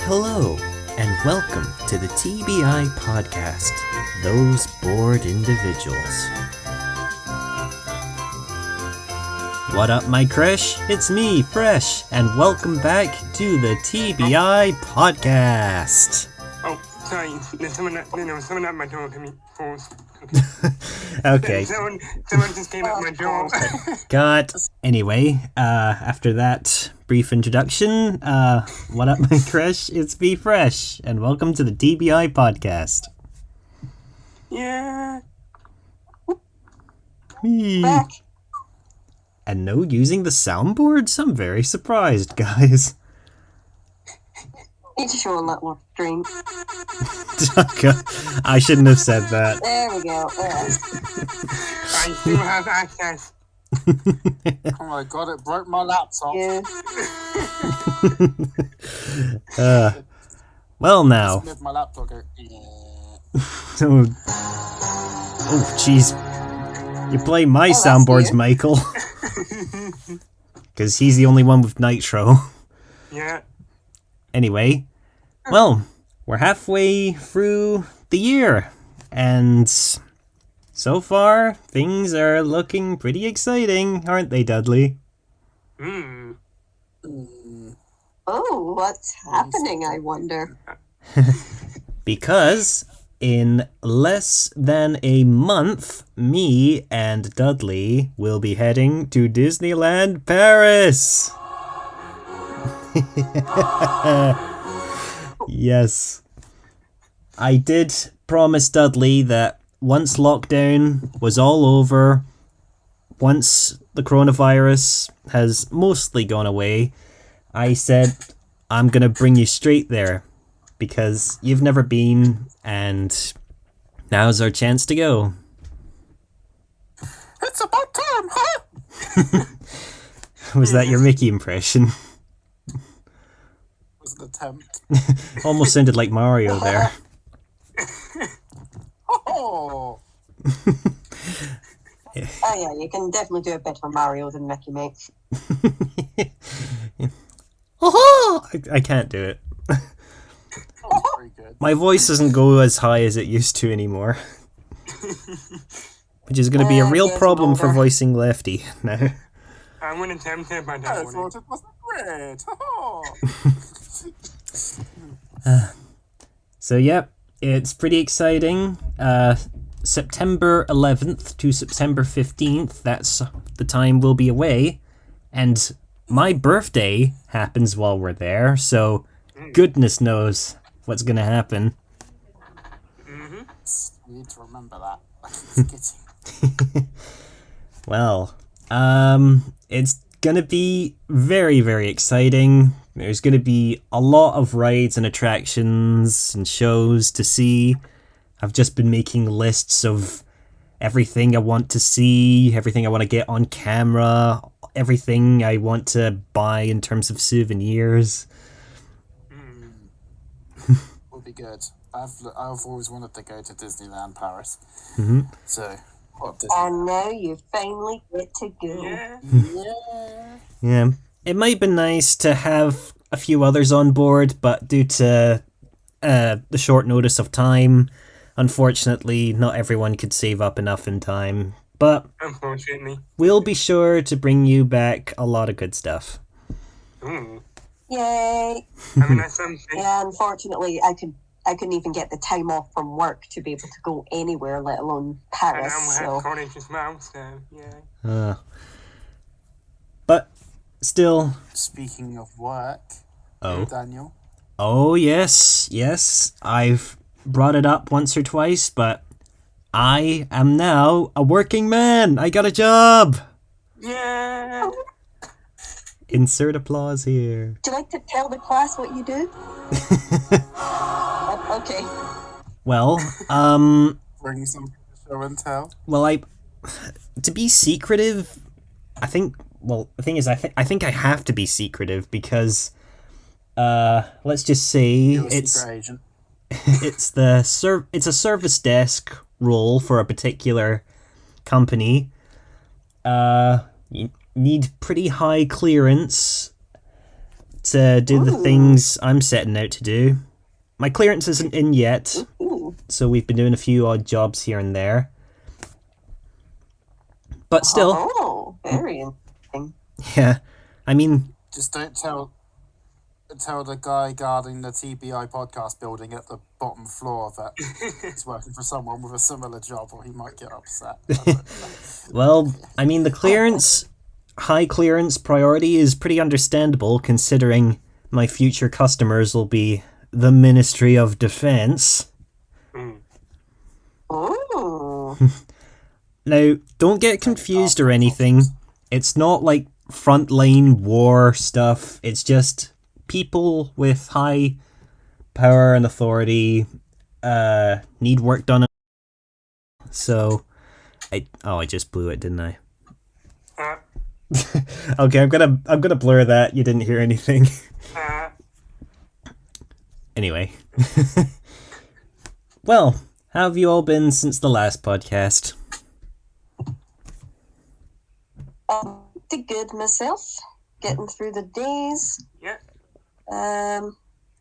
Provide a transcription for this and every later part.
Hello, and welcome to the TBI Podcast, Those Bored Individuals. What up, my crush? It's me, Fresh, and welcome back to the TBI Podcast. Oh, sorry, there's someone at my door. Can we pause? Okay. Someone just came at my door. Got. Anyway, after that brief introduction, what up, my crush? It's me, Fresh, and welcome to the TBI Podcast. Yeah. Me. Back. And no using the soundboards? I'm very surprised, guys. Need to show a lot more drink. I shouldn't have said that. There we go. I still have access. Oh my god, it broke my laptop. Yeah. Well now. Just my laptop go, Oh, jeez. You play my soundboards, weird. Michael. Because he's the only one with nitro. Yeah. Anyway, well, we're halfway through the year, and so far, things are looking pretty exciting, aren't they, Dudley? Hmm. Oh, what's happening, I wonder? Because in less than a month, me and Dudley will be heading to Disneyland Paris. Yes. I did promise Dudley that once lockdown was all over, once the coronavirus has mostly gone away, I said, I'm going to bring you straight there because you've never been and now's our chance to go. it's about time, huh? Was that your Mickey impression? Was an attempt. Almost sounded like Mario there. Oh, Oh yeah, you can definitely do a better Mario than Mickey, mate. Oh, I can't do it. that was very good. My voice doesn't go as high as it used to anymore. Which is going to be a real Getting problem for older. voicing Lefty now. I wouldn't attempt it, but I I thought it was great. Oh. So, yep, it's pretty exciting. September 11th to September 15th, that's the time we'll be away. And my birthday happens while we're there, so goodness knows what's going to happen. Mm-hmm. You need to remember that. It's Well, it's gonna be very, very exciting. There's gonna be a lot of rides and attractions and shows to see. I've just been making lists of everything I want to see, everything I want to get on camera, everything I want to buy in terms of souvenirs. will be good. I've always wanted to go to Disneyland Paris. Mhm. So, what And now you finally get to go. Yeah. Yeah. Yeah, it might have been nice to have a few others on board, but due to the short notice of time, unfortunately, not everyone could save up enough in time. But Unfortunately. we'll be sure to bring you back a lot of good stuff. Ooh. Yay! I mean, that's something. Yeah, unfortunately, I couldn't even get the time off from work to be able to go anywhere, let alone And Paris. I'm So at college as well, so yeah. But still, Speaking of work, oh Daniel, yes, I've brought it up once or twice, but I am now a working man. I got a job. Yeah. Insert applause here. would you like to tell the class what you do? Okay. Well, bring some show and tell. well, to be secretive, I think. Well, the thing is, I think I have to be secretive because, let's just say You're a it's secret agent. it's it's a service desk role for a particular company. You need pretty high clearance do the things I'm setting out to do. My clearance isn't in yet, so we've been doing a few odd jobs here and there. But still... Oh, very interesting. Yeah, I mean... Just don't tell the guy guarding the TBI Podcast building at the bottom floor that he's working for someone with a similar job, or he might get upset. Well, I mean, the high clearance priority is pretty understandable, considering my future customers will be the Ministry of Defense. Oh. Now, don't get confused or anything. It's not like frontline war stuff. It's just people with high power and authority need work done. So, I just blew it, didn't I? Okay, I'm gonna blur that. You didn't hear anything. Anyway. Well, how have you all been since the last podcast? Did good myself. Getting through the days. Yeah.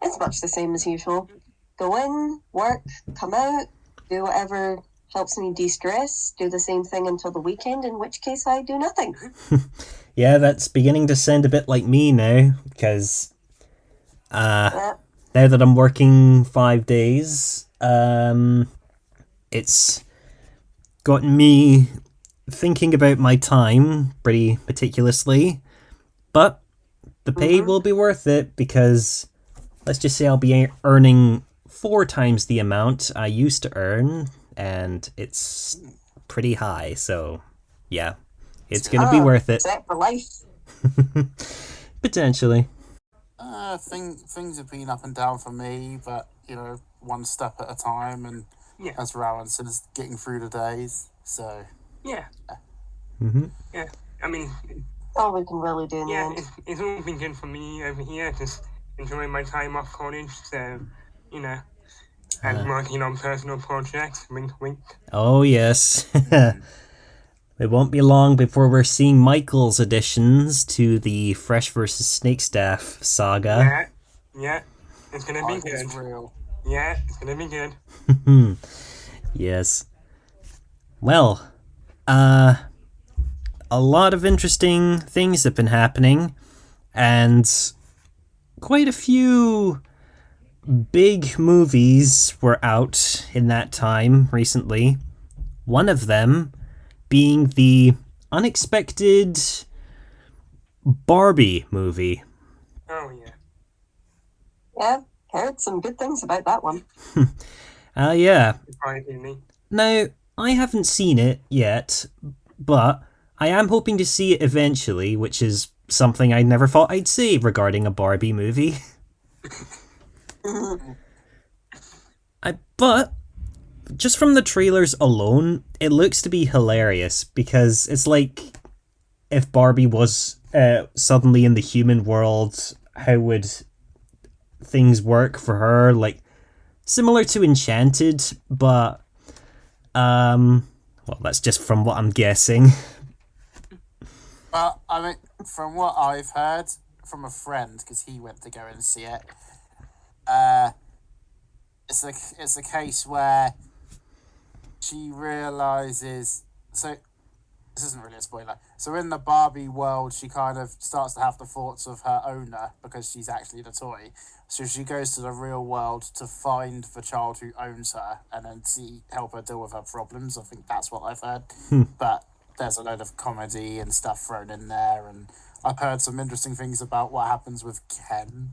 It's much the same as usual. Go in, work, come out, do whatever helps me de-stress, do the same thing until the weekend, in which case I do nothing. Yeah, that's beginning to sound a bit like me now, because now that I'm working 5 days, it's gotten me thinking about my time pretty meticulously, but the pay will be worth it, because let's just say I'll be earning 4 times the amount I used to earn, and it's pretty high, so yeah, it's gonna be worth it. Set for life. Potentially. Things have been up and down for me, but, one step at a time, and as Rowan says, getting through the days, so... Yeah. Mm-hmm. Yeah. I mean... All we can really do in the end. It's all been good for me over here, just enjoying my time off college, so, and working on personal projects, wink wink. Oh yes. It won't be long before we're seeing Michael's additions to the Fresh vs. Snakestaff saga. Yeah. It's gonna be good. It's real. Yeah, it's gonna be good. Yes. Well, a lot of interesting things have been happening, and quite a few big movies were out in that time recently. One of them being the unexpected Barbie movie. Oh, yeah. Yeah, heard some good things about that one. Yeah. Surprisingly. Now, I haven't seen it yet, but I am hoping to see it eventually, which is something I never thought I'd say regarding a Barbie movie. But just from the trailers alone, it looks to be hilarious, because it's like if Barbie was suddenly in the human world, how would things work for her? Like, similar to Enchanted, but well, that's just from what I'm guessing. But, I mean, from what I've heard from a friend, because he went to go and see it, it's a case where she realizes, so this isn't really a spoiler, so in the Barbie world she kind of starts to have the thoughts of her owner, because she's actually the toy, so she goes to the real world to find the child who owns her and then help her deal with her problems. I think that's what I've heard. But there's a load of comedy and stuff thrown in there, and I've heard some interesting things about what happens with Ken.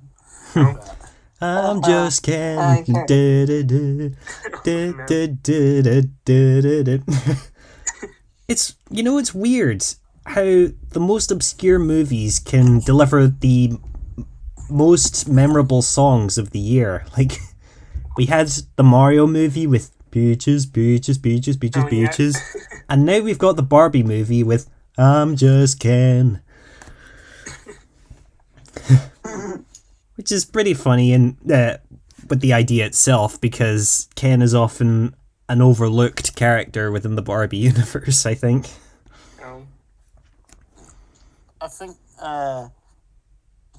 I'm just Ken. It's, it's weird how the most obscure movies can deliver the most memorable songs of the year. Like, we had the Mario movie with Beaches, Beaches, Beaches, Beaches, Beaches. And now we've got the Barbie movie with I'm Just Ken. Which is pretty funny and with the idea itself, because Ken is often an overlooked character within the Barbie universe, I think. Oh. I think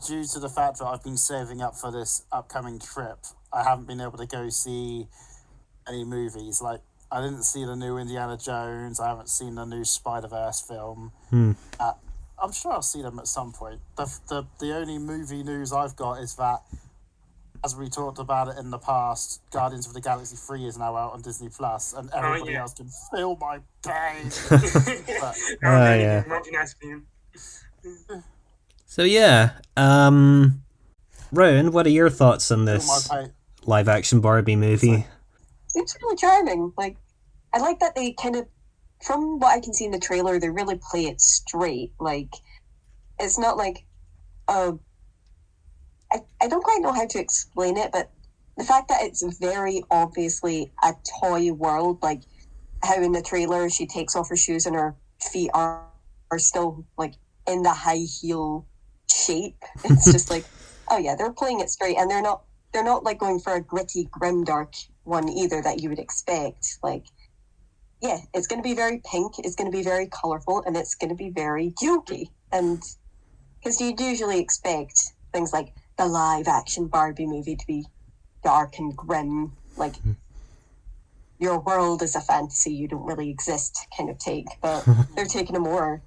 due to the fact that I've been saving up for this upcoming trip, I haven't been able to go see any movies. Like, I didn't see the new Indiana Jones. I haven't seen the new Spider-Verse film. I'm sure I'll see them at some point. The only movie news I've got is that, as we talked about it in the past, Guardians of the Galaxy 3 is now out on Disney Plus, and everybody else can feel my pain. Yeah. So yeah, Rowan, what are your thoughts on this live-action Barbie movie? It's really charming. Like, I like that they kind of, from what I can see in the trailer, they really play it straight. Like, it's not like, I don't quite know how to explain it, but the fact that it's very obviously a toy world, like how in the trailer she takes off her shoes and her feet are still like in the high heel shape. It's just like, oh yeah, they're playing it straight, and they're not like going for a gritty, grimdark one either that you would expect. Like, yeah, it's going to be very pink, it's going to be very colorful, and it's going to be very jokey. And because you'd usually expect things like the live action Barbie movie to be dark and grim, like your world is a fantasy, you don't really exist kind of take, but they're taking a more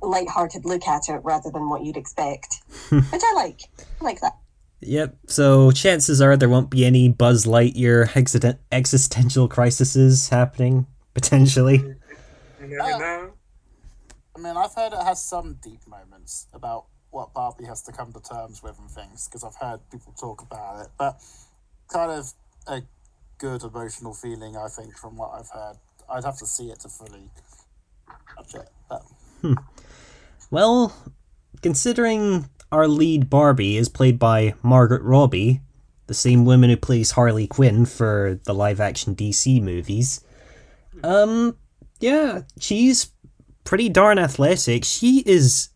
light-hearted look at it rather than what you'd expect, which I like that. Yep, so chances are there won't be any Buzz Lightyear existential crises happening, potentially. You never know. I mean, I've heard it has some deep moments about what Barbie has to come to terms with and things, because I've heard people talk about it, but kind of a good emotional feeling, I think, from what I've heard. I'd have to see it to fully judge it, but... Well, considering our lead Barbie is played by Margaret Robbie, the same woman who plays Harley Quinn for the live-action DC movies, yeah, she's pretty darn athletic. She is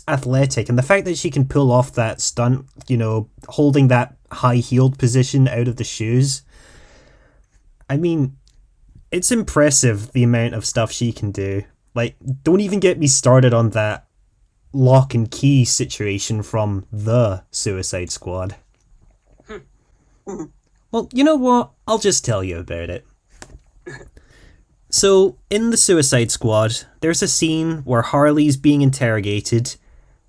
athletic, and the fact that she can pull off that stunt, you know, holding that high-heeled position out of the shoes, I mean, it's impressive the amount of stuff she can do. Like, don't even get me started on that lock and key situation from The Suicide Squad. Well, you know what? I'll just tell you about it. So, in The Suicide Squad, there's a scene where Harley's being interrogated.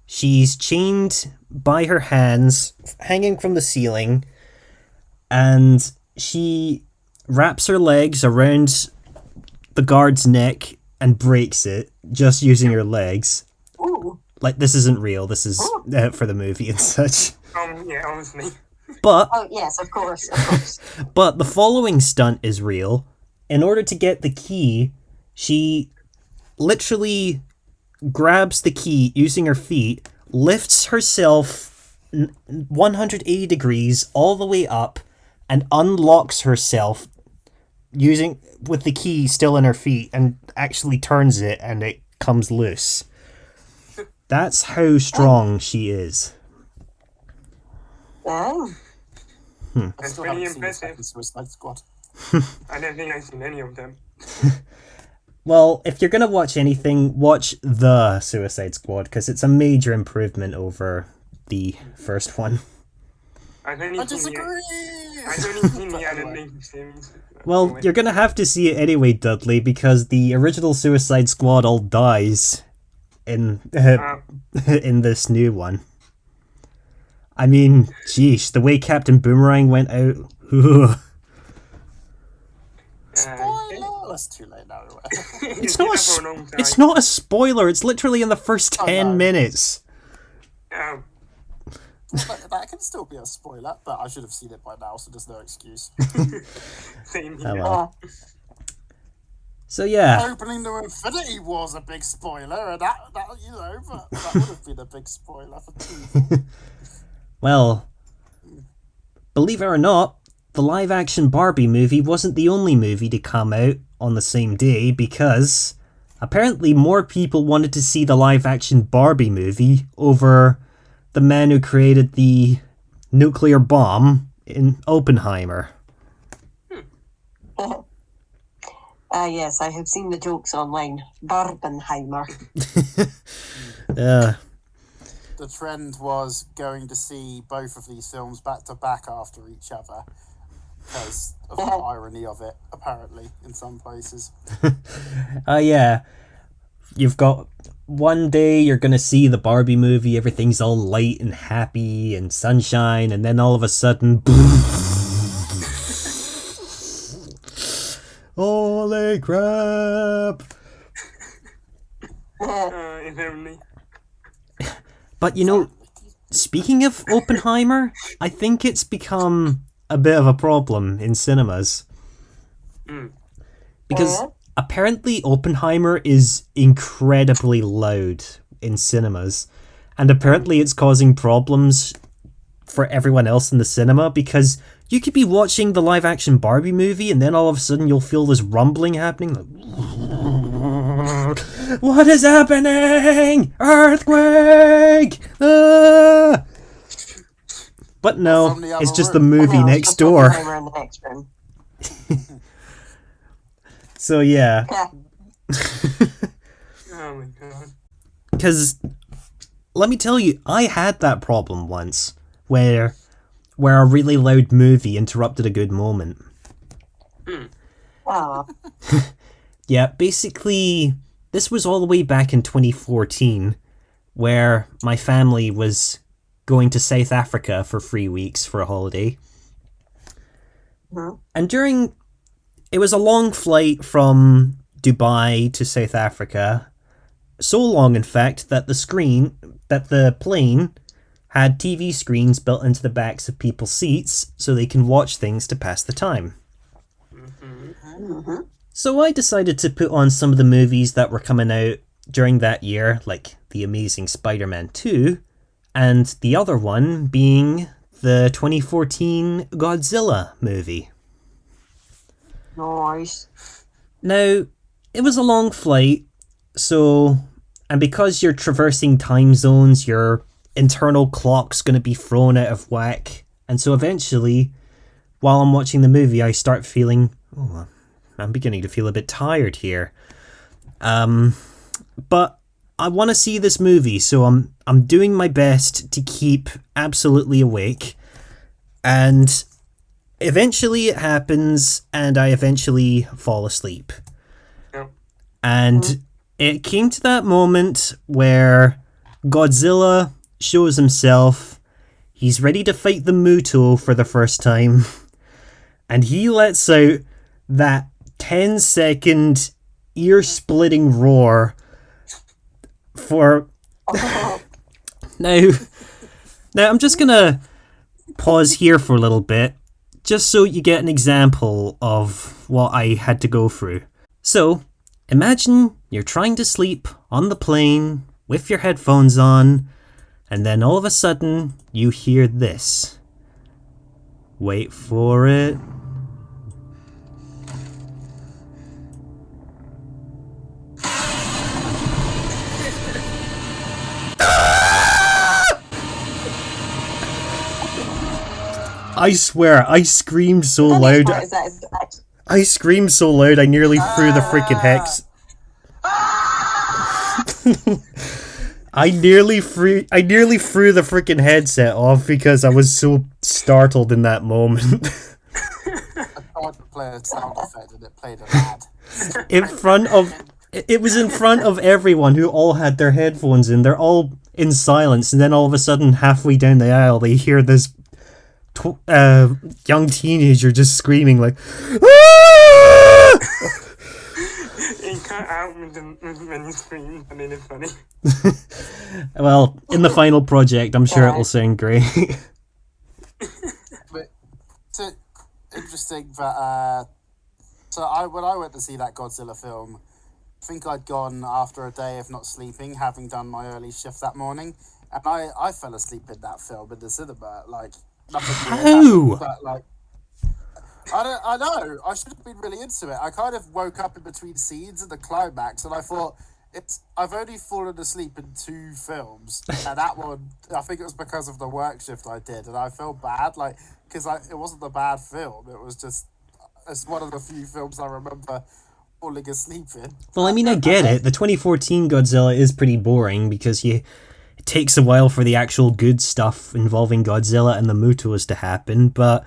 She's chained by her hands, hanging from the ceiling, and she wraps her legs around the guard's neck and breaks it, just using her legs. Ooh. Like, this isn't real, this is for the movie and such. Yeah, honestly. But... Oh, yes, of course. But the following stunt is real. In order to get the key, she literally grabs the key using her feet, lifts herself 180 degrees all the way up, and unlocks herself with the key still in her feet, and actually turns it and it comes loose. That's how strong she is. Wow. That's pretty impressive. Suicide Squad. I don't think I've seen any of them. Well, if you're going to watch anything, watch The Suicide Squad, because it's a major improvement over the first one. I disagree! I've only seen the animated series. Well, you're going to have to see it anyway, Dudley, because the original Suicide Squad all dies in this new one. I mean, geesh, the way Captain Boomerang went out... Spoiler! That's too late now. It's not a spoiler, it's literally in the first 10 minutes. That can still be a spoiler, but I should have seen it by now, so there's no excuse. Same Oh here. well. So yeah. Opening to Infinity was a big spoiler, and that but that would have been a big spoiler for people. Well, believe it or not, the live-action Barbie movie wasn't the only movie to come out on the same day, because apparently more people wanted to see the live-action Barbie movie over the man who created the nuclear bomb in Oppenheimer. Yes, I have seen the jokes online. Barbenheimer. Yeah. The trend was going to see both of these films back to back after each other because of the irony of it, apparently, in some places. Yeah. You've got one day you're gonna see the Barbie movie, everything's all light and happy and sunshine, and then all of a sudden, holy crap! If only. But you know, speaking of Oppenheimer, I think it's become a bit of a problem in cinemas. Because apparently Oppenheimer is incredibly loud in cinemas. And apparently it's causing problems for everyone else in the cinema, because you could be watching the live action Barbie movie and then all of a sudden you'll feel this rumbling happening. Like, what is happening? Earthquake! Ah! But no, it's just the movie next door. In the next room. So yeah. Oh my god. Because, let me tell you, I had that problem once, where a really loud movie interrupted a good moment. Oh. Yeah, basically, this was all the way back in 2014, where my family was going to South Africa for 3 weeks for a holiday. And it was a long flight from Dubai to South Africa. So long, in fact, that the plane had TV screens built into the backs of people's seats so they can watch things to pass the time. So I decided to put on some of the movies that were coming out during that year, like The Amazing Spider-Man 2, and the other one being the 2014 Godzilla movie. Nice. Now, it was a long flight, and because you're traversing time zones, your internal clock's going to be thrown out of whack, and so eventually, while I'm watching the movie, I start feeling, I'm beginning to feel a bit tired here. But I want to see this movie, so I'm doing my best to keep absolutely awake, and eventually it happens, and I eventually fall asleep. Yep. And it came to that moment where Godzilla shows himself. He's ready to fight the Muto for the first time. And he lets out that 10-second ear-splitting roar for... Now, I'm just going to pause here for a little bit, just so you get an example of what I had to go through. So, imagine you're trying to sleep on the plane with your headphones on, and then all of a sudden you hear this. Wait for it. I swear, I screamed so loud. I screamed so loud I nearly threw the freaking hex. I nearly threw the freaking headset off because I was so startled in that moment. I tried to play a sound effect and it played an ad. It was in front of everyone who all had their headphones in. They're all in silence, and then all of a sudden, halfway down the aisle, they hear this young teenager just screaming like, "Ah!" It cut out when you screamed, I mean, it's funny. Well, in the final project, I'm sure it will sound great. But it's interesting that when I went to see that Godzilla film, I think I'd gone after a day of not sleeping, having done my early shift that morning, and I fell asleep in that film in the cinema, like nothing really happened, but like I know I should have been really into it. I kind of woke up in between scenes in the climax, and I thought I've only fallen asleep in 2 films, and that one I think it was because of the work shift I did, and I felt bad, like because it wasn't a bad film. It was just it's one of the few films I remember falling asleep in. Well, I mean, I get it. The 2014 Godzilla is pretty boring because it takes a while for the actual good stuff involving Godzilla and the Mutos to happen, but...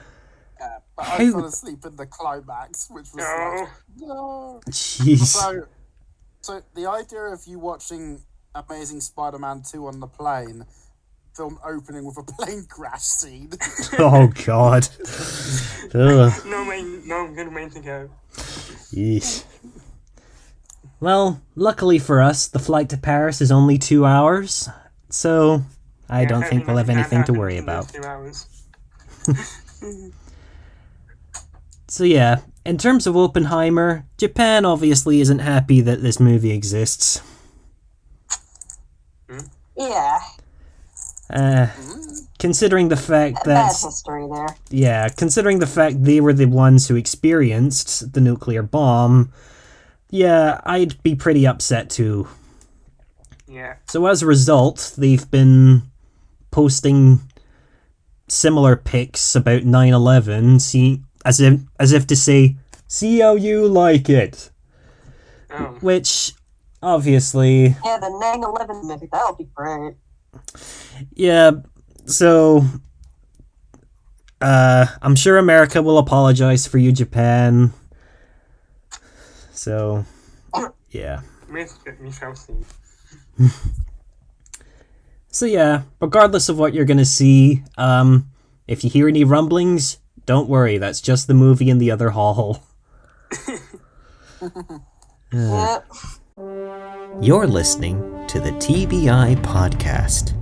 But I fell asleep in the climax, which was like, no. Jeez. So the idea of you watching Amazing Spider-Man 2 on the plane, film opening with a plane crash scene. Oh, God. Ugh. No good way to go. Yeesh. Well, luckily for us, the flight to Paris is only 2 hours, so I don't think we'll have anything to worry about. 2 hours. So yeah, in terms of Oppenheimer, Japan obviously isn't happy that this movie exists. Yeah. Considering the fact that... Bad history there. Yeah, considering the fact they were the ones who experienced the nuclear bomb, yeah, I'd be pretty upset too. Yeah. So as a result, they've been posting similar pics about 9/11, as if to say, see how you like it. Oh. Which, obviously... Yeah, the 9/11 movie, that'll be great. Yeah, so... I'm sure America will apologize for you, Japan. So, yeah. We shall see. So yeah, regardless of what you're gonna see, if you hear any rumblings, don't worry, that's just the movie in the other hall. Yep. You're listening to the TBI Podcast.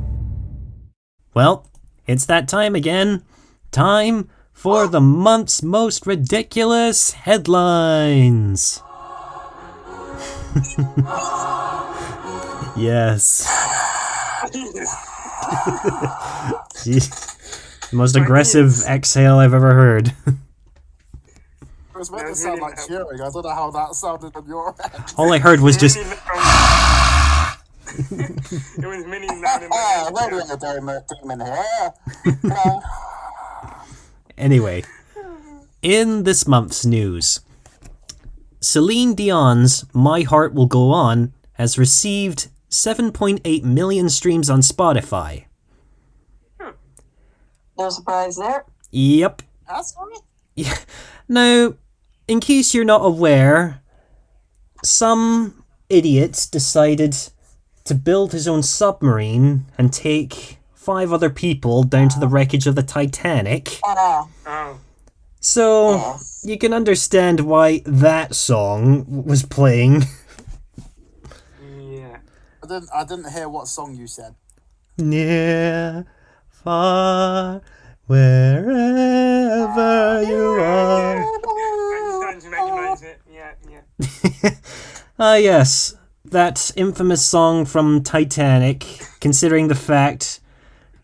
Well, it's that time again. Time for the month's most ridiculous headlines. Yes. Jeez. The most aggressive exhale I've ever heard. It was meant to sound like cheering. I don't know how that sounded on your end. All I heard was just... It was many loud in my Ah, head. what are you doing here? Anyway, in this month's news, Celine Dion's My Heart Will Go On has received 7.8 million streams on Spotify. No surprise there. Yep. That's right. Yeah. Now, in case you're not aware, some idiots decided to build his own submarine and take 5 other people down to the wreckage of the Titanic. Oh. So, Yes. you can understand why that song was playing. Yeah. I didn't hear what song you said. Near, far, wherever you are. I'm starting to recognize it. Yeah. Ah, yes. That infamous song from Titanic, considering the fact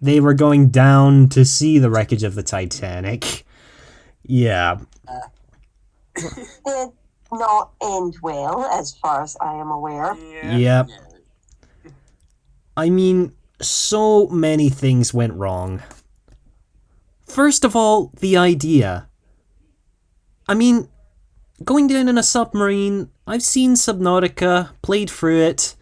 they were going down to see the wreckage of the Titanic. Yeah. Did not end well, as far as I am aware. Yeah. Yep. I mean, so many things went wrong. First of all, the idea. I mean, going down in a submarine, I've seen Subnautica, played through it.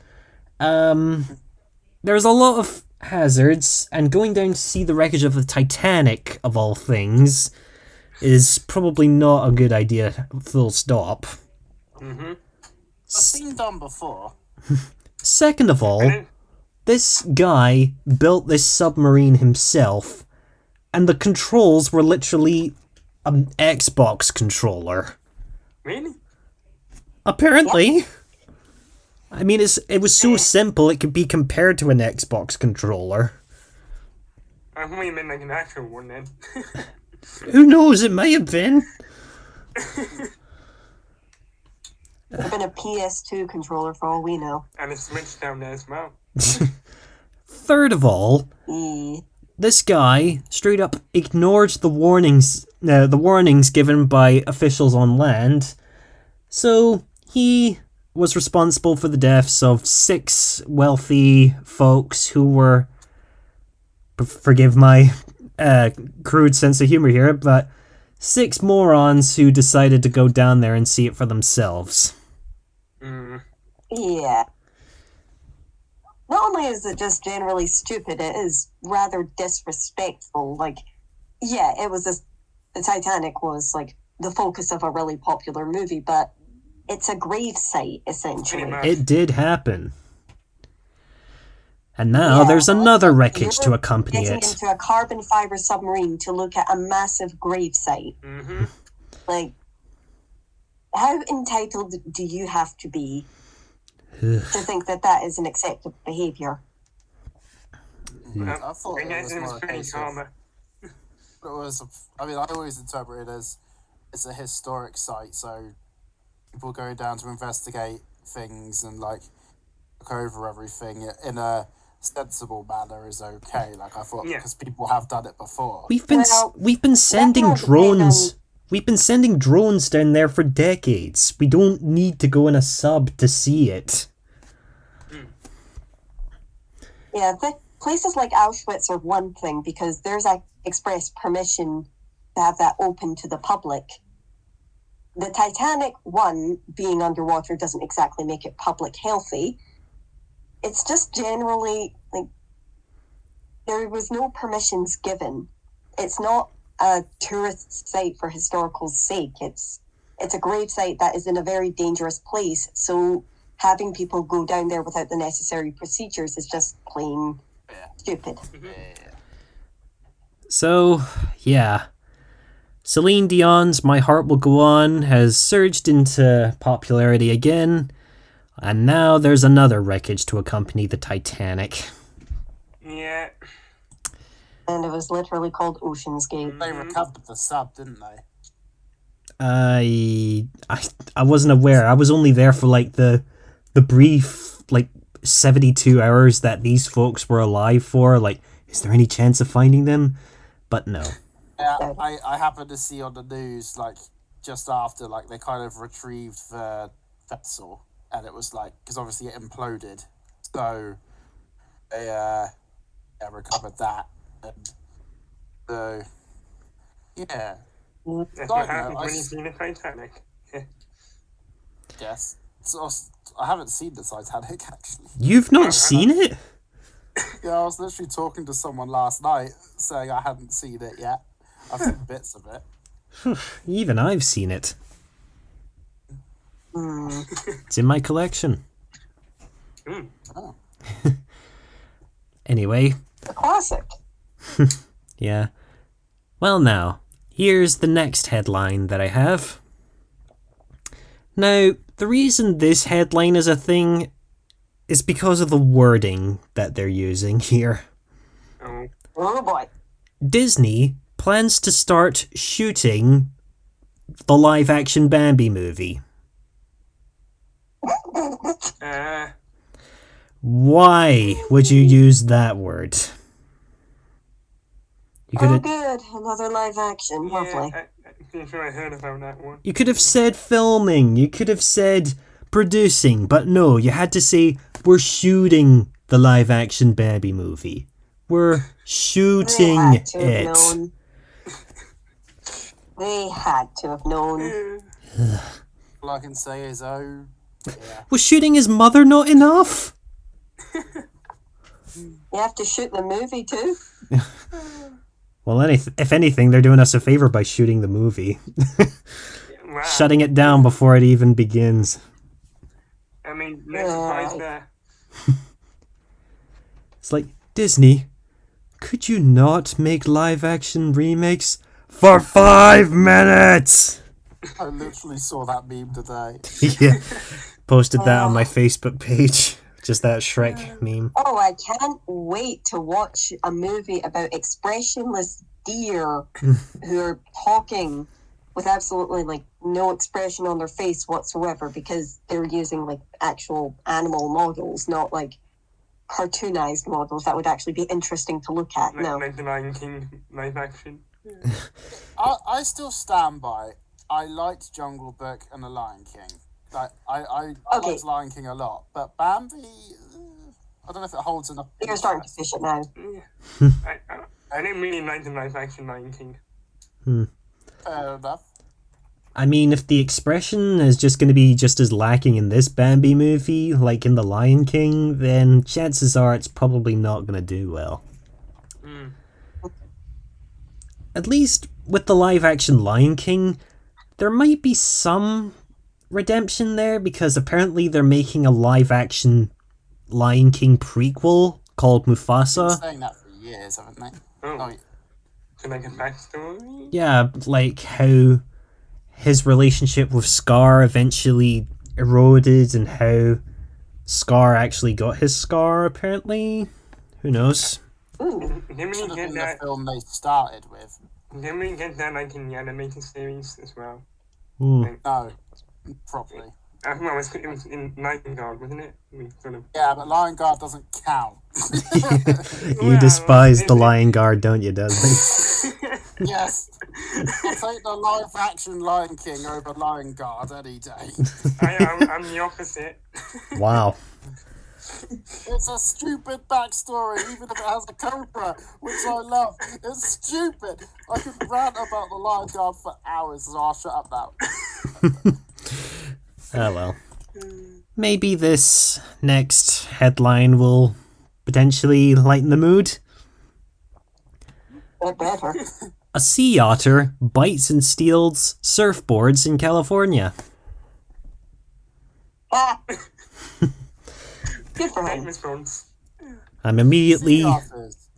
There's a lot of hazards, and going down to see the wreckage of the Titanic, of all things, is probably not a good idea, full stop. Mm-hmm. It's been done before. Second of all, this guy built this submarine himself, and the controls were literally an Xbox controller. Really? Apparently. I mean, it was so simple it could be compared to an Xbox controller. I thought you meant like an actual one then. Who knows, it may have been. Could have been a PS2 controller for all we know. And a Switch down there as well. Third of all, this guy straight up ignored the warnings given by officials on land. So he was responsible for the deaths of 6 wealthy folks who were, forgive my crude sense of humor here, but 6 morons who decided to go down there and see it for themselves. Yeah. Not only is it just generally stupid, it is rather disrespectful. Like, yeah, the Titanic was like the focus of a really popular movie, but it's a grave site, essentially. Pretty much. It did happen. And now there's another wreckage to accompany getting it. into a carbon fiber submarine to look at a massive grave site. Mm-hmm. Like, how entitled do you have to be to think that is an acceptable behaviour? I thought I it guess was it more was a pretty case of, calmer. I always interpret it as it's a historic site, so people go down to investigate things and like look over everything in a sensible manner is okay. Like I thought, Yeah. because people have done it before. We've been sending all depend drones. We've been sending drones down there for decades. We don't need to go in a sub to see it. Yeah, places like Auschwitz are one thing because there's express permission to have that open to the public. The Titanic, one, being underwater doesn't exactly make it public healthy. It's just generally, like, there was no permissions given. It's not a tourist site for historical sake. It's a grave site that is in a very dangerous place, so having people go down there without the necessary procedures is just plain stupid. So, yeah. Celine Dion's My Heart Will Go On has surged into popularity again, and now there's another wreckage to accompany the Titanic. Yeah. And it was literally called Ocean's Gate. They recovered the sub, didn't they? I wasn't aware. I was only there for like the brief 72 hours that these folks were alive for. Like, is there any chance of finding them? But no. Yeah, I happened to see on the news like just after like they kind of retrieved the vessel, and it was like because obviously it imploded, so they recovered that, and so yeah. That's what happens when you see the Titanic. Yes. So I haven't seen the Titanic actually. You've not seen it? Yeah, I was literally talking to someone last night saying I hadn't seen it yet. I've seen bits of it. Even I've seen it. It's in my collection. Oh. Anyway, A classic. yeah. Well now, here's the next headline that I have. Now, the reason this headline is a thing is because of the wording that they're using here. Oh boy. Disney plans to start shooting the live-action Bambi movie. Why would you use that word? You could Oh have, good, another live action. Lovely. I'm sure I heard about that one. you could have said filming, you could have said producing, but no, you had to say we're shooting the live-action Bambi movie. We're shooting They had to have it. known. They had to have known. All I can say is yeah. Was shooting his mother not enough? You have to shoot the movie too. Well, if anything, they're doing us a favor by shooting the movie. Wow. Shutting it down before it even begins. I mean, no surprise there. It's like, Disney, could you not make live-action remakes for 5 minutes? I literally saw that meme today. Yeah, posted that on my Facebook page. Just that Shrek meme. Oh, I can't wait to watch a movie about expressionless deer who are talking with absolutely no expression on their face whatsoever because they're using actual animal models, not cartoonized models that would actually be interesting to look at. No. Like the Lion King live action. I still stand by. I liked Jungle Book and The Lion King. I liked Lion King a lot, but Bambi, I don't know if it holds enough. You're starting to fish it now. I didn't really like the live action Lion King. Fair enough. I mean, if the expression is just going to be just as lacking in this Bambi movie, like in The Lion King, then chances are it's probably not going to do well. Mm. At least with the live-action Lion King, there might be some redemption there, because apparently they're making a live-action Lion King prequel called They've Mufasa. been saying that for years, haven't they? Oh, so like a backstory? Yeah, like how his relationship with Scar eventually eroded and how Scar actually got his scar, apparently. Who knows? Ooh. Didn't Should we have get been the that? film they started with. Didn't we get that like in the animated series as well? Hmm. No, properly. Well, it was in Lion Guard, wasn't it? We sort of. Yeah, but Lion Guard doesn't count. You despise the Lion Guard, don't you, Dudley? Yes. I'll take the live action Lion King over Lion Guard any day. I'm the opposite. Wow. It's a stupid backstory, even if it has a cobra, which I love. It's stupid. I could rant about the Lion Guard for hours, so I'll shut up now. Oh well. Maybe this next headline will potentially lighten the mood. Or better. A sea otter bites and steals surfboards in California. Ah! Good for Right him. response. I'm immediately Sea otters.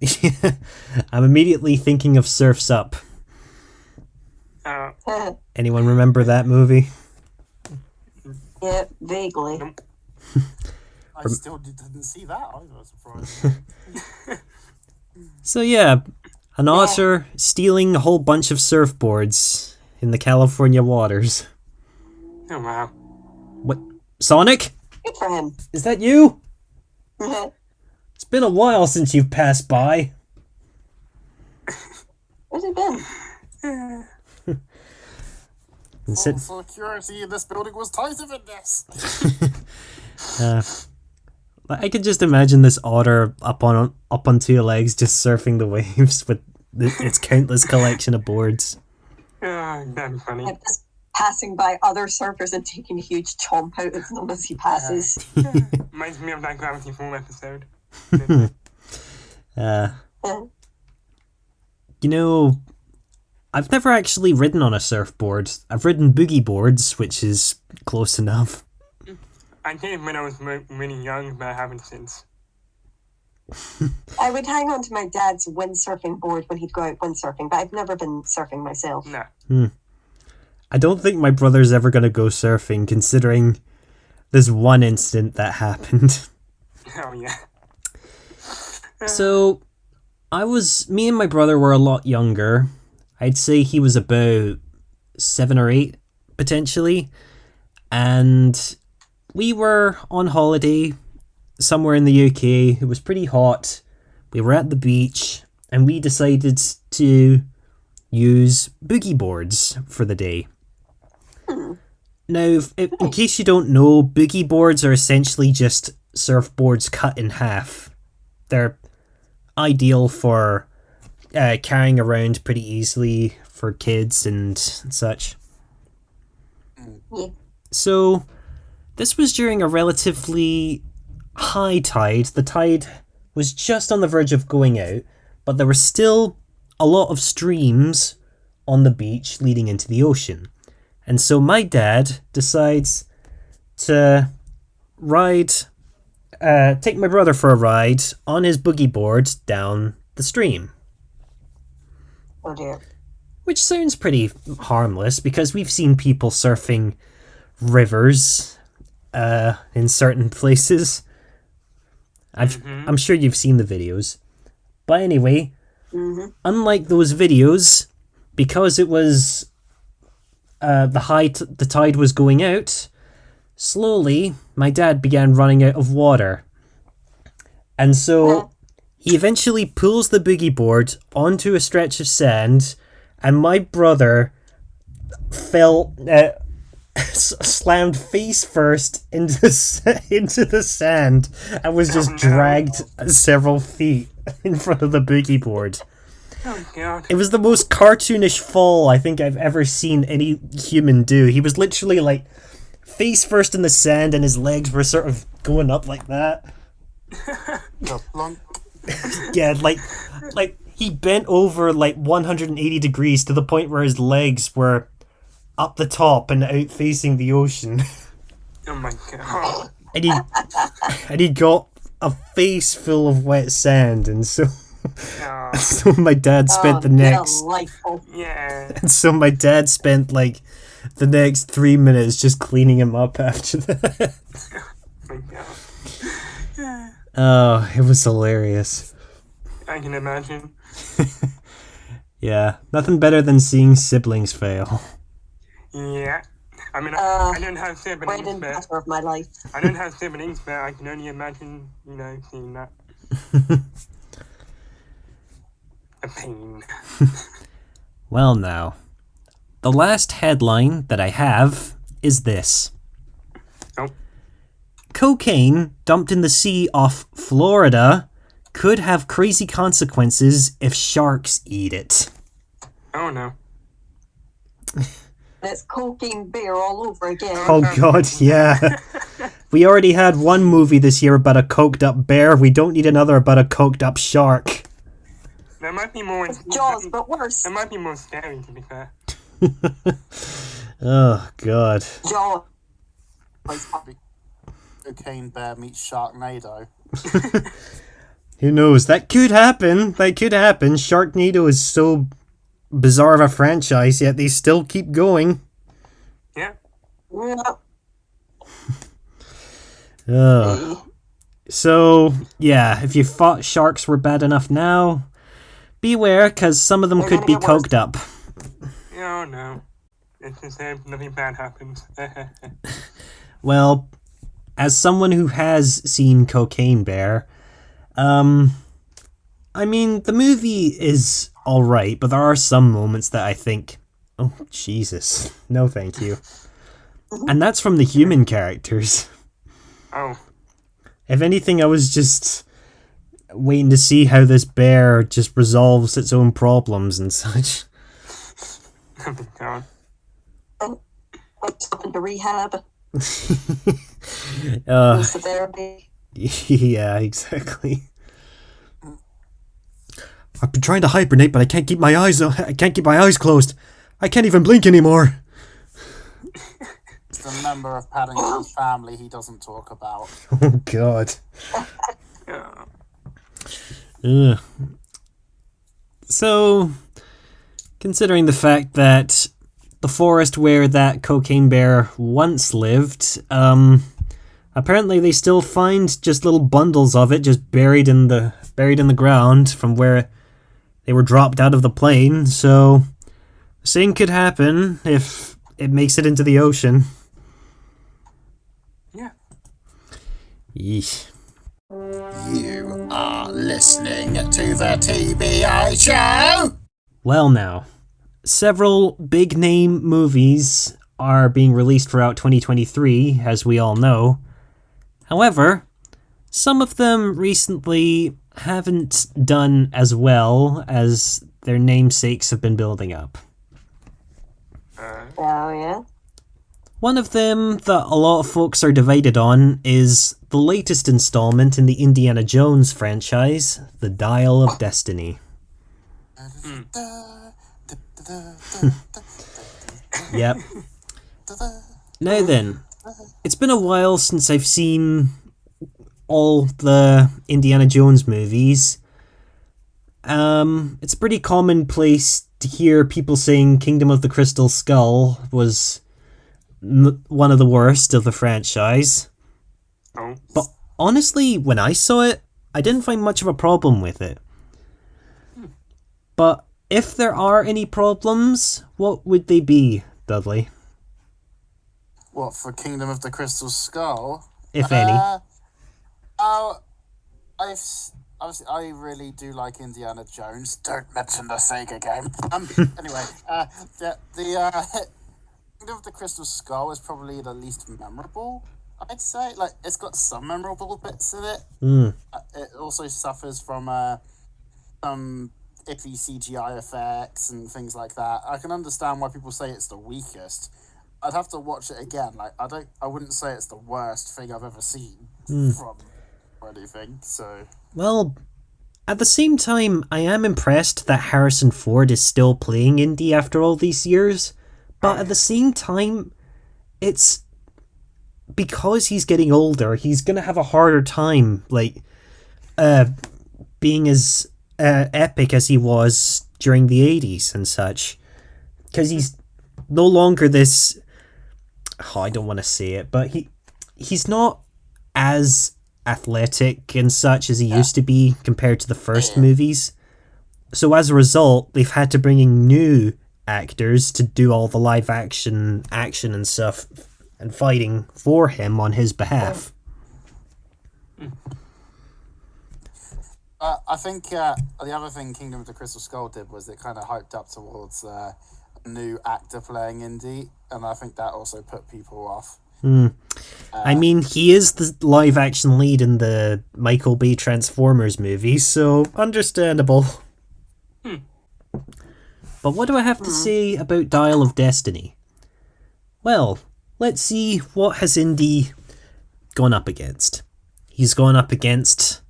I'm immediately thinking of Surf's Up. Anyone remember that movie? Yeah, vaguely. I still didn't see that. I was surprised. So yeah, an otter stealing a whole bunch of surfboards in the California waters. Oh wow. What? Sonic? Good for him. Is that you? Where's It's been a while since you've passed by. he been? And sit, Security in this building was tighter than this. I can just imagine this otter up on two legs, just surfing the waves with its countless collection of boards. That'd be funny. Like just passing by other surfers and taking a huge chomp out of them as he passes. Reminds me of that Gravity Fall episode. Yeah. You know, I've never actually ridden on a surfboard. I've ridden boogie boards, which is close enough. I did when I was really young, but I haven't since. I would hang on to my dad's windsurfing board when he'd go out windsurfing, but I've never been surfing myself. No. I don't think my brother's ever going to go surfing, considering there's one incident that happened. Oh yeah. So, me and my brother were a lot younger. I'd say he was about 7 or 8, potentially. And we were on holiday somewhere in the UK. It was pretty hot. We were at the beach, and we decided to use boogie boards for the day. Now, in case you don't know, boogie boards are essentially just surfboards cut in half. They're ideal for carrying around pretty easily for kids and such. Yeah. So, this was during a relatively high tide. The tide was just on the verge of going out, but there were still a lot of streams on the beach leading into the ocean. And so my dad decides to take my brother for a ride on his boogie board down the stream. Oh dear. Which sounds pretty harmless, because we've seen people surfing rivers in certain places. I'm sure you've seen the videos. But anyway, unlike those videos, because it was the tide was going out, slowly my dad began running out of water. And so he eventually pulls the boogie board onto a stretch of sand, and my brother fell, slammed face first into the sand, and was just dragged several feet in front of the boogie board. Oh god. It was the most cartoonish fall I think I've ever seen any human do. He was literally like face first in the sand and his legs were sort of going up like that. Plunk. Yeah, like he bent over like 180 degrees to the point where his legs were up the top and out facing the ocean. Oh my god. And he got a face full of wet sand, and so Oh, so my dad spent the next Delightful. yeah. and so my dad spent like the next 3 minutes just cleaning him up after that. Oh my god. Oh, it was hilarious. I can imagine. Yeah, nothing better than seeing siblings fail. Yeah. I mean, I don't have siblings, Bread and but butter of my life. I don't have siblings, but I can only imagine, seeing that. A pain. Well, now, the last headline that I have is this. Oh. Cocaine dumped in the sea off Florida could have crazy consequences if sharks eat it. Oh no. That's cocaine bear all over again. Oh god, yeah. We already had one movie this year about a coked up bear. We don't need another about a coked up shark. That might be more. Jaws, but worse. That might be more scary, to be fair. Oh god. Jaws. Cocaine bear meets Sharknado. Who knows? That could happen. That could happen. Sharknado is so bizarre of a franchise, yet they still keep going. Yeah. Yeah. So, yeah, if you thought sharks were bad enough now, beware, because some of them They're could gonna be get worse. coked up. Oh no. It's just nothing bad happens. Well, as someone who has seen Cocaine Bear, I mean, the movie is alright, but there are some moments that I think, oh, Jesus, no thank you. And that's from the human characters. Oh. If anything, I was just waiting to see how this bear just resolves its own problems and such. Oh my god. What's up into rehab? Uh, Goes to therapy. yeah, exactly. I've been trying to hibernate, but I can't keep my eyes closed. I can't even blink anymore. It's the member of Paddington's family he doesn't talk about. Oh god. Yeah. Ugh. So, considering the fact that the forest where that cocaine bear once lived, apparently they still find just little bundles of it just buried in the ground from where they were dropped out of the plane. So, the same could happen if it makes it into the ocean. Yeah. Yeesh. You are listening to the TBI show. Well now, several big-name movies are being released throughout 2023, as we all know. However, some of them recently haven't done as well as their namesakes have been building up. Oh, yeah? One of them that a lot of folks are divided on is the latest installment in the Indiana Jones franchise, The Dial of Destiny. Yep. Now then, it's been a while since I've seen all the Indiana Jones movies. It's a pretty commonplace to hear people saying Kingdom of the Crystal Skull was one of the worst of the franchise. Oh. But honestly, when I saw it, I didn't find much of a problem with it. But if there are any problems, what would they be, Dudley? What, for Kingdom of the Crystal Skull? If any. I really do like Indiana Jones. Don't mention the Sega game. Anyway, the Kingdom of the Crystal Skull is probably the least memorable, I'd say. Like, it's got some memorable bits in it. It also suffers from some iffy CGI effects and things like that. I can understand why people say it's the weakest. I'd have to watch it again. Like I wouldn't say it's the worst thing I've ever seen from or anything. So Well, at the same time, I am impressed that Harrison Ford is still playing Indy after all these years. But at the same time, it's because he's getting older, he's gonna have a harder time, like, being as epic as he was during the 80s and such. Because he's no longer this... Oh, I don't want to say it, but he's not as athletic and such as he used to be compared to the first movies. So as a result, they've had to bring in new actors to do all the live action and stuff and fighting for him on his behalf. I think the other thing Kingdom of the Crystal Skull did was it kind of hyped up towards a new actor playing Indy, and I think that also put people off. I mean, he is the live action lead in the Michael Bay Transformers movie, so understandable. But what do I have to say about Dial of Destiny? Well, let's see what has Indy gone up against. He's gone up against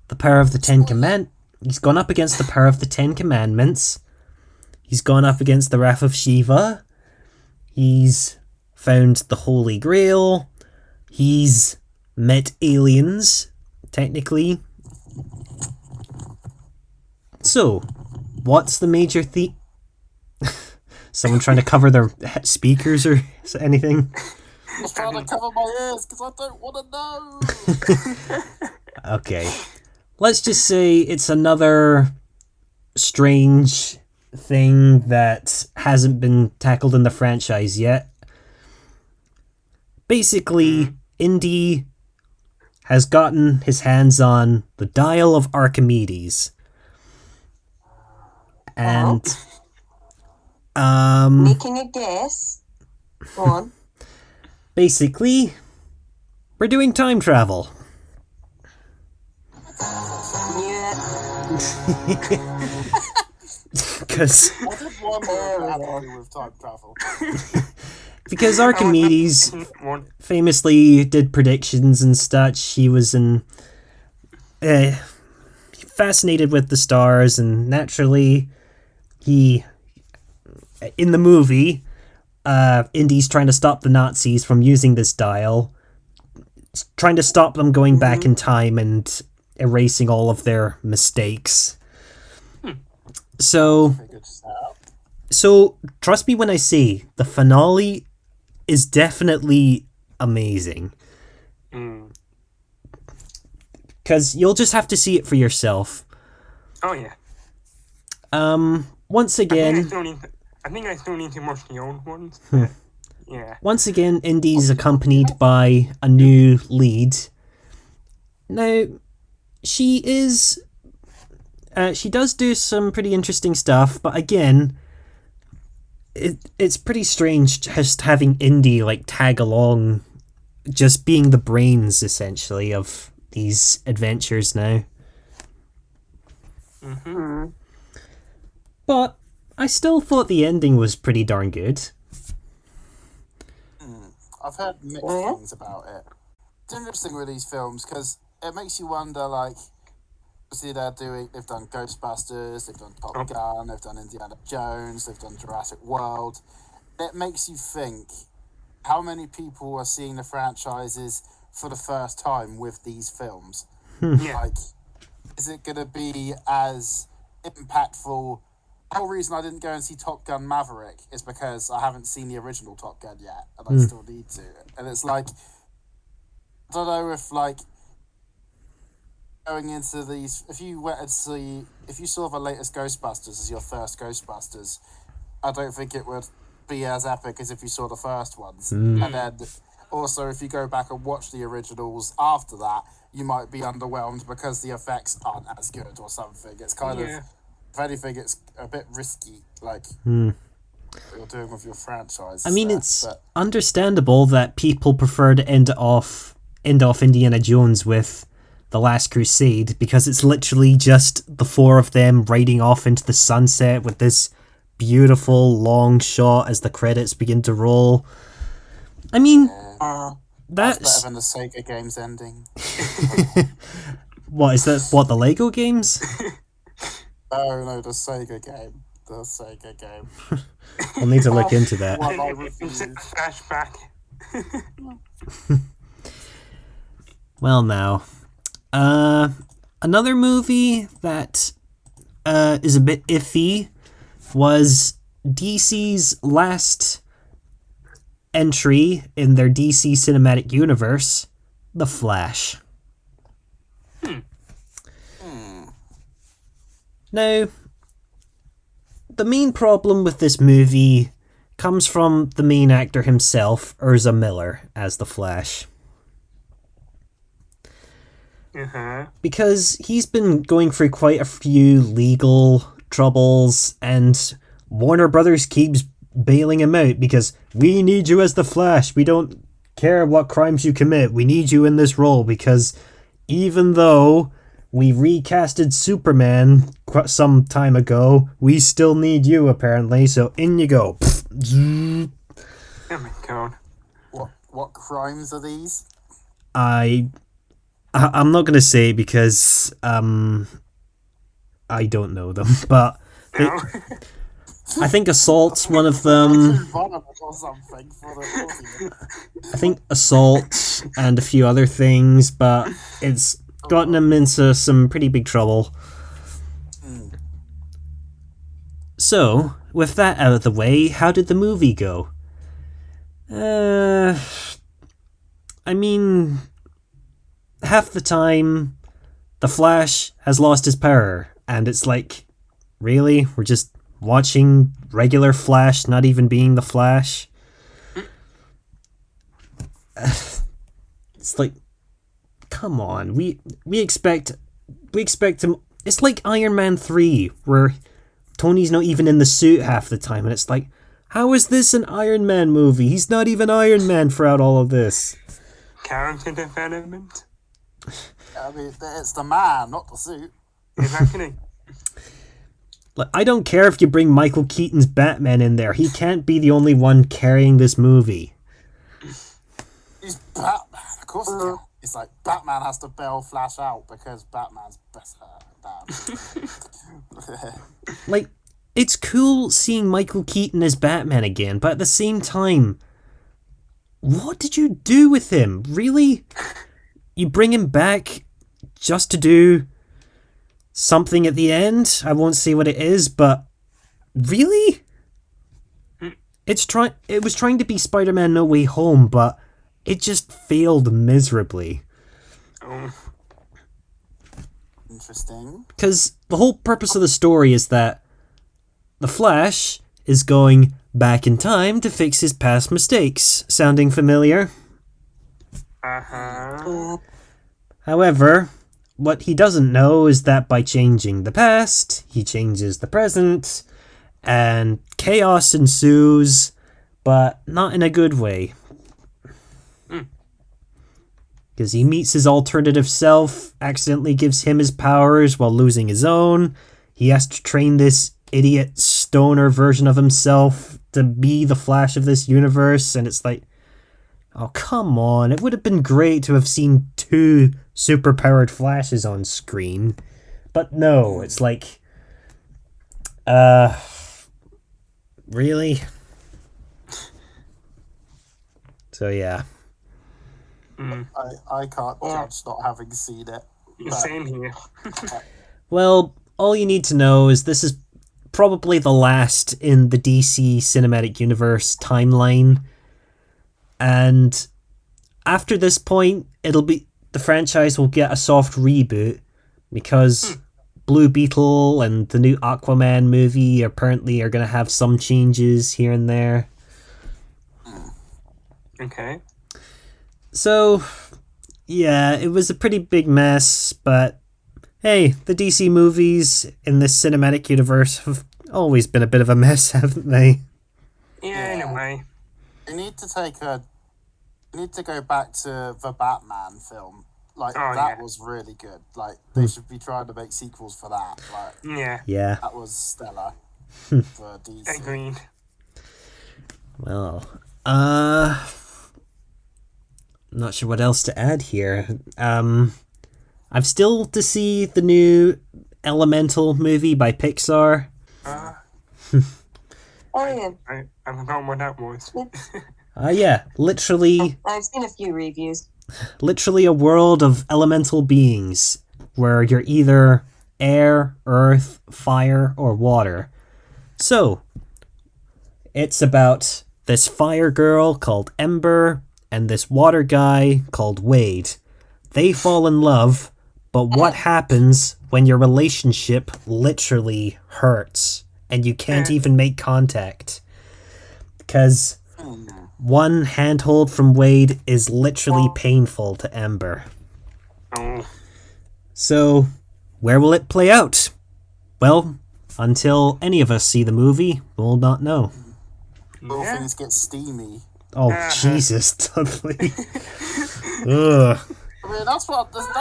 the power of the He's gone up against the power of the Ten Commandments. He's gone up against the Wrath of Shiva. He's found the Holy Grail. He's met aliens, technically. So, what's the major theme? Someone trying to cover their speakers or anything? I was trying to cover my ears because I don't want to know. Okay. Let's just say it's another strange thing that hasn't been tackled in the franchise yet. Basically, Indy has gotten his hands on the Dial of Archimedes. And making a guess. Go on. basically, we're doing time travel. Because I did wonder what that had to do with time travel. because Archimedes famously did predictions and such. He was fascinated with the stars, and naturally, in the movie, Indy's trying to stop the Nazis from using this dial, trying to stop them going back in time and erasing all of their mistakes. So trust me when I say the finale is definitely amazing. Because you'll just have to see it for yourself. Oh yeah. Once again, I think I still need to watch the old ones. Yeah. Once again, Indy's accompanied by a new lead. Now, she does do some pretty interesting stuff, but again, it's pretty strange just having Indy like tag along, just being the brains essentially of these adventures now. But I still thought the ending was pretty darn good. I've heard mixed things about it. It's interesting with these films because it makes you wonder, like, obviously they've done Ghostbusters, they've done Top Gun, they've done Indiana Jones, they've done Jurassic World. It makes you think how many people are seeing the franchises for the first time with these films. Like, is it going to be as impactful? The whole reason I didn't go and see Top Gun Maverick is because I haven't seen the original Top Gun yet, and I still need to. And it's like, I don't know if, like, going into these, if you saw the latest Ghostbusters as your first Ghostbusters, I don't think it would be as epic as if you saw the first ones. And then also, if you go back and watch the originals after that, you might be underwhelmed because the effects aren't as good or something. It's kind of, if anything, it's a bit risky, like what you're doing with your franchise. I mean, it's understandable that people prefer to end off Indiana Jones with The Last Crusade, because it's literally just the four of them riding off into the sunset with this beautiful long shot as the credits begin to roll. I mean, That's that's... better than the Sega games ending. What, is that what, the Lego games? No, the Sega game. The Sega game. We'll need to look into that. One I It's a refused. flashback. Well, now, another movie that is a bit iffy was DC's last entry in their DC Cinematic Universe, The Flash. Now, the main problem with this movie comes from the main actor himself, Ezra Miller, as The Flash. Because he's been going through quite a few legal troubles, and Warner Brothers keeps bailing him out because we need you as the Flash. We don't care what crimes you commit. We need you in this role because even though we recasted Superman some time ago, we still need you apparently. So in you go. Oh my god. What crimes are these? I'm not gonna say because I don't know them, but No. I think assault's one of them. Or something for the audience. I think assault and a few other things, but it's gotten him into some pretty big trouble. So, with that out of the way, how did the movie go? I mean, half the time, the Flash has lost his power, and it's like, really? We're just watching regular Flash not even being the Flash? It's like, come on, we expect him. It's like Iron Man 3, where Tony's not even in the suit half the time, and it's like, how is this an Iron Man movie? He's not even Iron Man throughout all of this. Character development. I mean, it's the man, not the suit. Exactly. Like, I don't care if you bring Michael Keaton's Batman in there. He can't be the only one carrying this movie. He's Batman. Of course he can. It's like Batman has to bail Flash out because Batman's better than. Like, it's cool seeing Michael Keaton as Batman again, but at the same time, what did you do with him? Really? You bring him back just to do something at the end? I won't say what it is, but really? It was trying to be Spider-Man No Way Home, but it just failed miserably. Oh. Interesting. Because the whole purpose of the story is that the Flash is going back in time to fix his past mistakes. Sounding familiar? However, what he doesn't know is that by changing the past, he changes the present, and chaos ensues, but not in a good way. Because he meets his alternative self, accidentally gives him his powers while losing his own. He has to train this idiot stoner version of himself to be the Flash of this universe, and it's like, oh, come on. It would have been great to have seen 2 superpowered Flashes on screen. But no, it's like, really? So yeah. I can't judge not having seen it. Same here. Well, all you need to know is this is probably the last in the DC Cinematic Universe timeline. And after this point, the franchise will get a soft reboot because Blue Beetle and the new Aquaman movie apparently are going to have some changes here and there. Okay. So, yeah, it was a pretty big mess, but hey, the DC movies in this cinematic universe have always been a bit of a mess, haven't they? Yeah, in a way. You need to go back to the Batman film, Like, Oh, that yeah. was really good. Like, they should be trying to make sequels for that. Like, Yeah, Yeah. that was stellar for DC. agreed. Well, not sure what else to add here. I've still to see the new Elemental movie by Pixar. Uh, Oh yeah, I forgot what that was. Yeah, literally I've seen a few reviews. a world of elemental beings where you're either air, earth, fire, or water. So, it's about this fire girl called Ember and this water guy called Wade. They fall in love, but what happens when your relationship literally hurts and you can't even make contact? Because one handhold from Wade is literally painful to Ember. Oh, So, where will it play out? Well, until any of us see the movie, we'll not know. All yeah. things get steamy. Oh, Jesus, Dudley. Ugh. I mean, that's what you know that.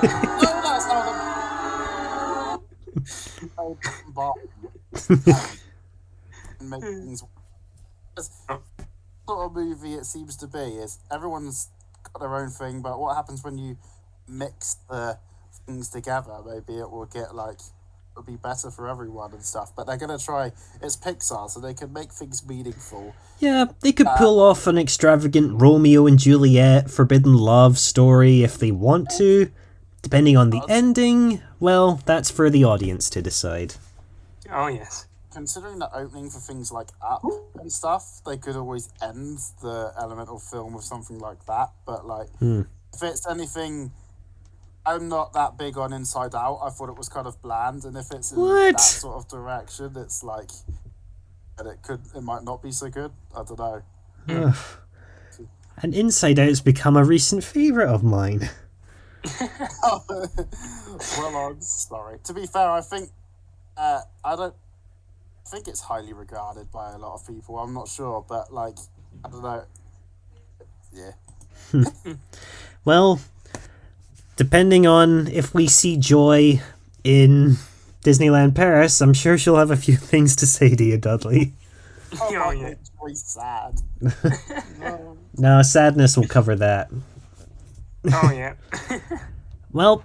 No, that's how make things. Sort of movie it seems to be is everyone's got their own thing, but what happens when you mix the things together? Maybe it will get like it'll be better for everyone and stuff. But they're gonna try. It's Pixar, so they can make things meaningful. Yeah, they could pull off an extravagant Romeo and Juliet forbidden love story if they want to. Depending on the ending, well, that's for the audience to decide. Oh, yes. Considering the opening for things like Up and stuff, they could always end the Elemental film with something like that. But like, if it's anything, I'm not that big on Inside Out. I thought it was kind of bland, and if it's in What? that sort of direction, it's like, and it might not be so good. I don't know. Ugh. And Inside Out's become a recent favourite of mine. Well, I'm sorry. To be fair, I think I think it's highly regarded by a lot of people. I'm not sure, but like, I don't know. Yeah. Well, depending on if we see Joy in Disneyland Paris, I'm sure she'll have a few things to say to you, Dudley. Oh, Oh, my yeah. God, Joy's sad. No, sadness will cover that. Oh, yeah. Well,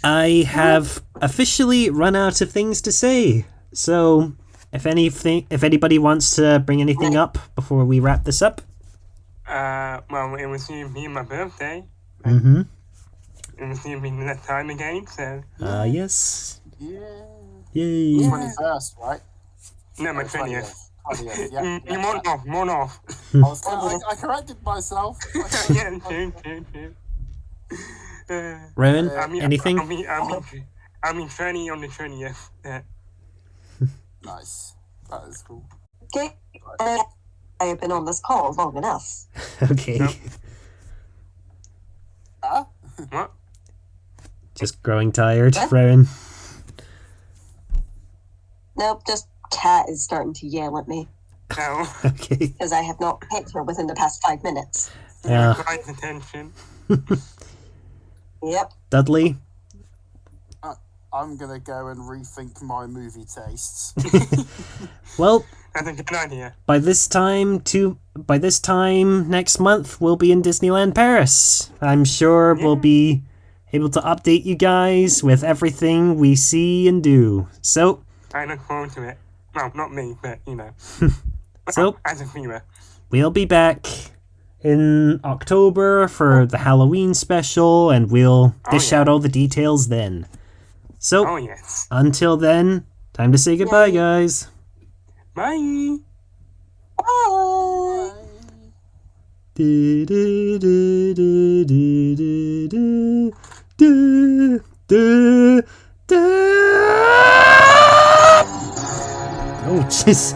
I have officially run out of things to say. So, if anybody wants to bring anything up before we wrap this up. Well, it was soon be my birthday. Mm-hmm. It was soon be that time again, so... Yes. Yeah. Yay. 21st, right? No, my 20th. 20th, yeah. You more off. I corrected myself. Yeah, true. Rowan, I'll anything? I'll be 20 on the 20th. Nice. That is cool. Okay, I have been on this call long enough. Okay. Nope. What? Just growing tired, Rowan. Nope, just Cat is starting to yell at me No. Okay. because I have not picked her within the past 5 minutes. Yeah. Quite attention. Yep. Dudley? I'm gonna go and rethink my movie tastes. Well, That's a good idea. by this time next month, we'll be in Disneyland Paris. I'm sure we'll be able to update you guys with everything we see and do. So, I look forward to it. Well, not me, but, you know. So- as a viewer. we'll be back in October for the Halloween special, and we'll dish yeah. out all the details then. So, Oh, yes. until then, time to say goodbye, guys. Bye. Bye. Do, do, do, do, do, do, do, do, do. Oh, jeez.